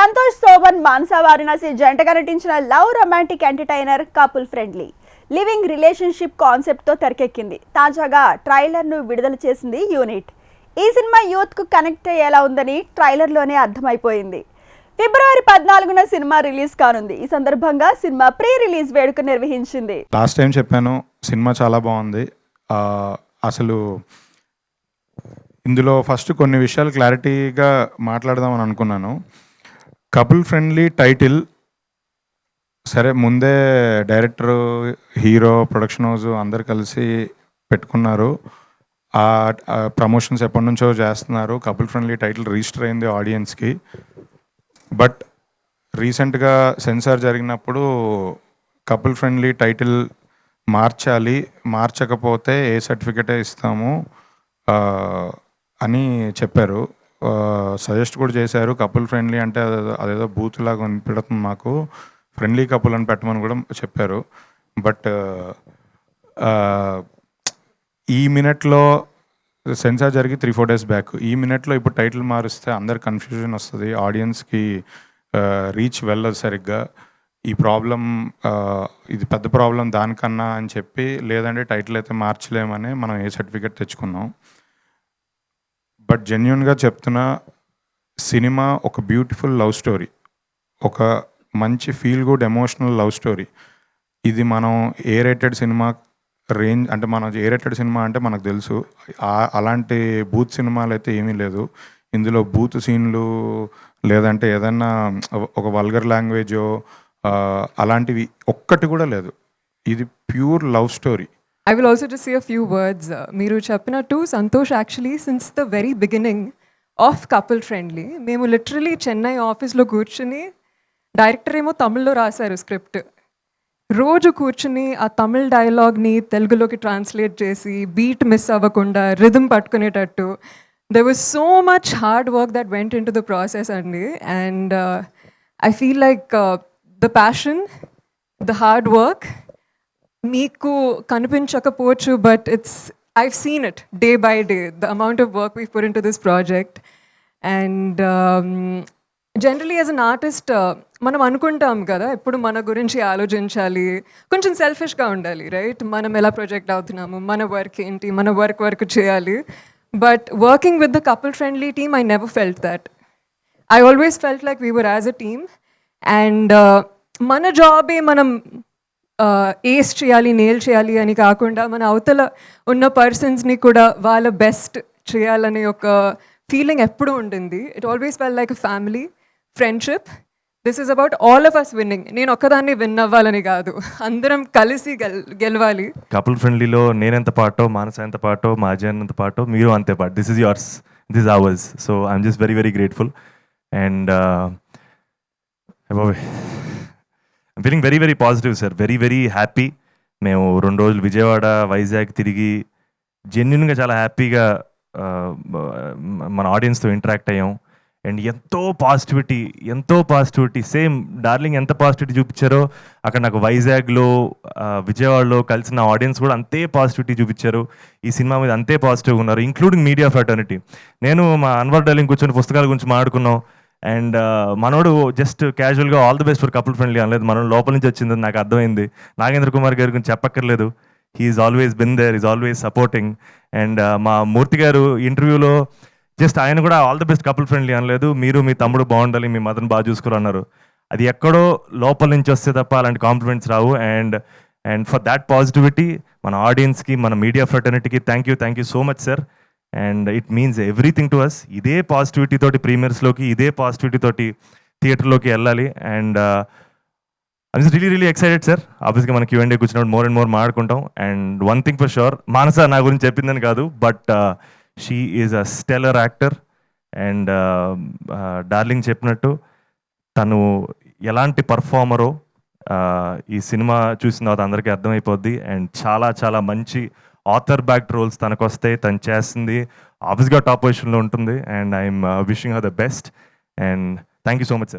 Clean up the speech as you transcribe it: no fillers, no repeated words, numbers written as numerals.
సంతోష్ శోభన్ మానస వారణాసి జంటగా నటించిన love romantic entertainer couple friendly living relationship concept తో తెరకెక్కింది. తాజాగా ట్రైలర్ ను విడుదల చేసింది యూనిట్. ఈ సినిమా యూత్ కు కనెక్ట్ అయ్యేలా ఉందని ట్రైలర్ లోనే అర్థమైపోయింది. ఫిబ్రవరి 14న సినిమా రిలీజ్ కానుంది. ఈ సందర్భంగా సినిమా ప్రీ రిలీజ్ వేడుక నిర్వహించింది. లాస్ట్ టైం చెప్పాను, సినిమా చాలా బాగుంది. అసలు ఇందులో ఫస్ట్ కొన్ని విషయాలు క్లారిటీగా మాట్లాడదామని అనుకున్నాను. కపుల్ ఫ్రెండ్లీ టైటిల్ సరే, ముందే డైరెక్టర్, హీరో, ప్రొడక్షన్ హౌస్ అందరు కలిసి పెట్టుకున్నారు. ఆ ప్రమోషన్స్ ఎప్పటి నుంచో చేస్తున్నారు. కపుల్ ఫ్రెండ్లీ టైటిల్ రిజిస్టర్ అయింది ఆడియన్స్కి. బట్ రీసెంట్గా సెన్సార్ జరిగినప్పుడు కపుల్ ఫ్రెండ్లీ టైటిల్ మార్చాలి, మార్చకపోతే ఏ సర్టిఫికెటే ఇస్తాము అని చెప్పారు. సజెస్ట్ కూడా చేశారు. కపుల్ ఫ్రెండ్లీ అంటే అదేదో బూత్ లాగా వినిపెడుతుంది మాకు, ఫ్రెండ్లీ కపుల్ అని పెట్టమని కూడా చెప్పారు. బట్ ఈ మినిట్లో సెన్సార్ జరిగి 3-4 days బ్యాక్, ఈ మినిట్లో ఇప్పుడు టైటిల్ మారిస్తే అందరు కన్ఫ్యూజన్ వస్తుంది, ఆడియన్స్కి రీచ్ వెళ్ళదు సరిగ్గా. ఈ ప్రాబ్లం ఇది పెద్ద ప్రాబ్లం దానికన్నా అని చెప్పి, లేదంటే టైటిల్ అయితే మార్చలేమని మనం ఏ సర్టిఫికెట్ తెచ్చుకున్నాం. బట్ జెన్యున్గా చెప్తున్నా, సినిమా ఒక బ్యూటిఫుల్ లవ్ స్టోరీ, ఒక మంచి feel good emotional love story. ఇది మనం ఏ రేటెడ్ సినిమా రేంజ్ అంటే, మన ఏ రేటెడ్ సినిమా అంటే మనకు తెలుసు, అలాంటి బూత్ సినిమాలు అయితే ఏమీ లేదు. ఇందులో బూత్ సీన్లు లేదంటే ఏదన్నా ఒక వల్గర్ లాంగ్వేజో అలాంటివి ఒక్కటి కూడా లేదు. ఇది pure love story. I will also just say a few words. Meeru cheppinattu Santosh actually since the very beginning of Couple Friendly, మేము లిటరలీ చెన్నై ఆఫీస్లో కూర్చుని, డైరెక్టర్ ఏమో తమిళ్లో రాశారు స్క్రిప్ట్, రోజు కూర్చుని ఆ తమిళ్ డైలాగ్ని తెలుగులోకి ట్రాన్స్లేట్ చేసి బీట్ మిస్ అవ్వకుండా rhythm పట్టుకునేటట్టు, there was so much hard work that went into the process అండి. And I feel like the passion, the hard work మీకు కనిపించకపోవచ్చు, but I've seen it day by day, the amount of work we've put into this project. And generally as an artist, మనం అనుకుంటాం కదా, ఎప్పుడు మన గురించి ఆలోచించాలి, కొంచెం సెల్ఫిష్గా ఉండాలి, రైట్? మనం ఎలా ప్రొజెక్ట్ అవుతున్నాము, మన వర్క్ ఏంటి, మన వర్క్ చేయాలి. But working with the couple friendly team, I never felt that. I always felt like we were as a team. And మన జాబే మనం ఏస్ చేయాలి, నేల్ చేయాలి అని కాకుండా, మన అవతల ఉన్న పర్సన్స్ని కూడా వాళ్ళ బెస్ట్ చేయాలనే ఒక ఫీలింగ్ ఎప్పుడూ ఉంటుంది. It always fell like a family friendship. This is about all of us winning. నేను ఒక్కదాన్ని విన్ అవ్వాలని కాదు, అందరం కలిసి గెలవాలి. కపుల్ ఫ్రెండ్లీలో నేనెంత పాటో, మానస ఎంత పాటో, మా అజయన్ ఎంత పాటో, మీరు అంతే పాట. This is yours, this is ours. So I'm just very very grateful. And I'm feeling very very positive, sir. Very very happy. మేము 2 రోజులు విజయవాడ, వైజాగ్ తిరిగి జెన్యున్గా చాలా హ్యాపీగా మన ఆడియన్స్తో ఇంటరాక్ట్ అయ్యాం. అండ్ ఎంతో పాజిటివిటీ, సేమ్ డార్లింగ్ ఎంత పాజిటివిటీ చూపించారో అక్కడ నాకు వైజాగ్లో, విజయవాడలో కలిసిన ఆడియన్స్ కూడా అంతే పాజిటివిటీ చూపించారు. ఈ సినిమా మీద అంతే పాజిటివ్గా ఉన్నారు, ఇంక్లూడింగ్ మీడియా ఫ్రాటర్నిటీ. నేను మా అన్వర్ డార్లింగ్ కూర్చొని పుస్తకాల గురించి మాట్లాడుకున్నాం. అండ్ మనోడు జస్ట్ క్యాజువల్గా all the best for couple friendly అనలేదు, మనం లోపల నుంచి వచ్చిందని నాకు అర్థమైంది. నాగేంద్ర కుమార్ గారి గురించి చెప్పక్కర్లేదు, he's always been there, is always supporting. And మా మూర్తి గారు ఇంటర్వ్యూలో జస్ట్ ఆయన కూడా all the best couple friendly అనలేదు, మీరు మీ తమ్ముడు బాగుండాలి, మీ మదర్ని బాగా చూసుకోరు అన్నారు. అది ఎక్కడో లోపల నుంచి వస్తే తప్ప అలాంటి కాంప్లిమెంట్స్ రావు. అండ్ ఫర్ దాట్ పాజిటివిటీ మన ఆడియన్స్కి, మన మీడియా ఫ్రెటర్నిటీకి thank you so much sir. And it means everything to us. ఇదే పాజిటివిటీ తోటి ప్రీమియర్స్లోకి, ఇదే పాజిటివిటీ తోటి థియేటర్లోకి వెళ్ళాలి. And I'm just really excited sir. ఆబ్వియస్గా మన Q&A కూర్చున్నప్పుడు మోర్ అండ్ మోర్ మాట్లాడుకుంటాం. And one thing for sure, Manasa నా గురించి చెప్పిందని కాదు, but she is a stellar actor. And darling చెప్పినట్టు తను ఎలాంటి పర్ఫార్మరో ఈ సినిమా చూసిన తర్వాత అందరికీ అర్థమైపోద్ది. అండ్ చాలా మంచి ఆథర్ బ్యాక్డ్ రోల్స్ తనకు వస్తాయి, తను చేస్తుంది, ఆబ్వియస్గా టాప్ పొజిషన్లో ఉంటుంది. And I'm wishing her the best. And thank you so much sir.